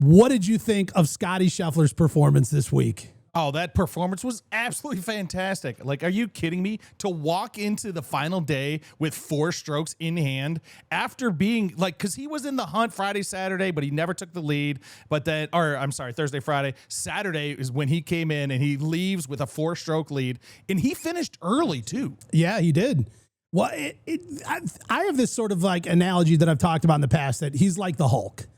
What did you think of Scottie Scheffler's performance this week? Oh, that performance was absolutely fantastic. Like, are you kidding me? To walk into the final day with 4 strokes in hand after being like, because he was in the hunt Friday, Saturday, but he never took the lead. But then, or I'm sorry, Thursday, Friday. Saturday is when he came in and he leaves with a 4-stroke lead. And he finished early, too. Yeah, he did. Well, I have this sort of like analogy that I've talked about in the past that he's like the Hulk.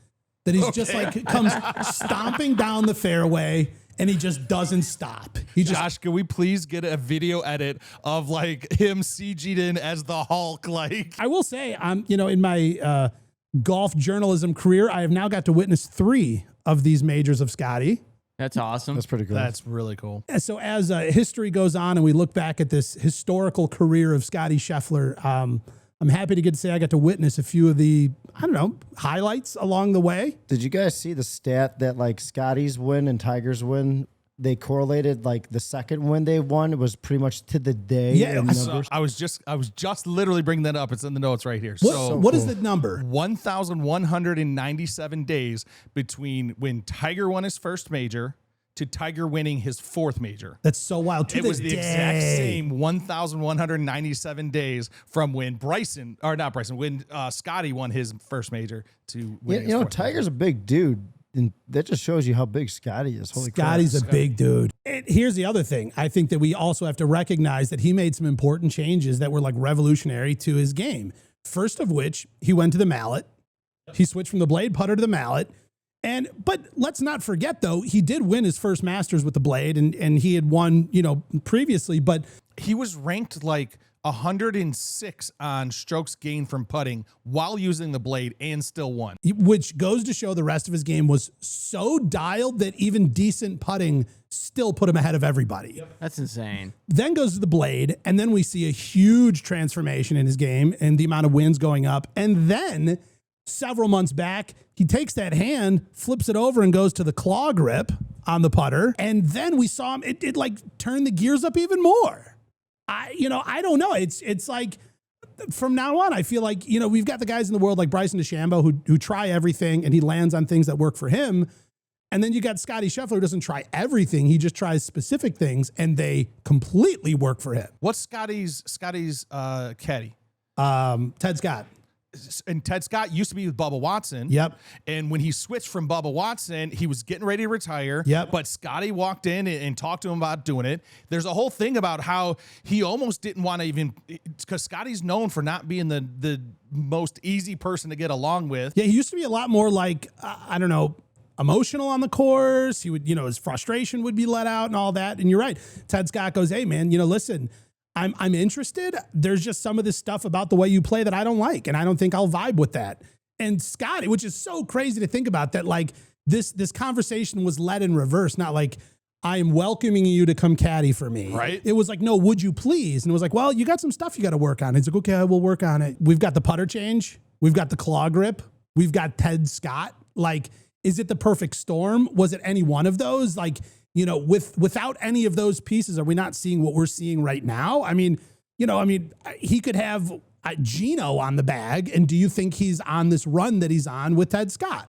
That he's just like comes stomping down the fairway and he just doesn't stop. Josh, can we please get a video edit of like him CG'd in as the Hulk? Like, I will say, in my golf journalism career, I have now got to witness 3 of these majors of Scottie. That's awesome. That's pretty cool. That's really cool. So as history goes on and we look back at this historical career of Scottie Scheffler, I'm happy to get to say I got to witness a few of the, highlights along the way. Did you guys see the stat that like Scottie's win and Tiger's win, they correlated like the second win they won was pretty much to the day? Yeah, I was just literally bringing that up. It's in the notes right here. What is the number? 1,197 days between when Tiger won his first major to Tiger winning his 4th major. That's so wild. It was the exact same 1,197 days from when when Scottie won his first major to winning his 4th Tiger's a big dude. And that just shows you how big Scottie is. Holy crap. Scottie's a big dude. And here's the other thing. I think that we also have to recognize that he made some important changes that were like revolutionary to his game. First of which, he went to the mallet. He switched from the blade putter to the mallet. But let's not forget, though, he did win his first Masters with the blade, and he had won, previously. But he was ranked like 106 on strokes gained from putting while using the blade and still won. Which goes to show the rest of his game was so dialed that even decent putting still put him ahead of everybody. That's insane. Then goes to the blade, and then we see a huge transformation in his game and the amount of wins going up. And then several months back, he takes that hand, flips it over, and goes to the claw grip on the putter. And then we saw him, it like turn the gears up even more. I don't know. It's like from now on, I feel like, we've got the guys in the world like Bryson DeChambeau who try everything and he lands on things that work for him. And then you got Scottie Scheffler who doesn't try everything. He just tries specific things and they completely work for him. What's Scottie's caddy? Ted Scott. And Ted Scott used to be with Bubba Watson. Yep. And when he switched from Bubba Watson, he was getting ready to retire. Yep. But Scottie walked in and talked to him about doing it. There's a whole thing about how he almost didn't want to even, because Scottie's known for not being the most easy person to get along with. Yeah, he used to be a lot more like, emotional on the course. He would, his frustration would be let out and all that. And you're right. Ted Scott goes, hey, man, listen, I'm interested. There's just some of this stuff about the way you play that I don't like, and I don't think I'll vibe with that. And Scottie, which is so crazy to think about, that like this conversation was led in reverse, not like I am welcoming you to come caddy for me. Right. It was like, no, would you please? And it was like, well, you got some stuff you got to work on. It's like, okay, I will work on it. We've got the putter change. We've got the claw grip. We've got Ted Scott. Like, is it the perfect storm? Was it any one of those? Like, without any of those pieces, are we not seeing what we're seeing right now? I mean, he could have Gino on the bag. And do you think he's on this run that he's on with Ted Scott?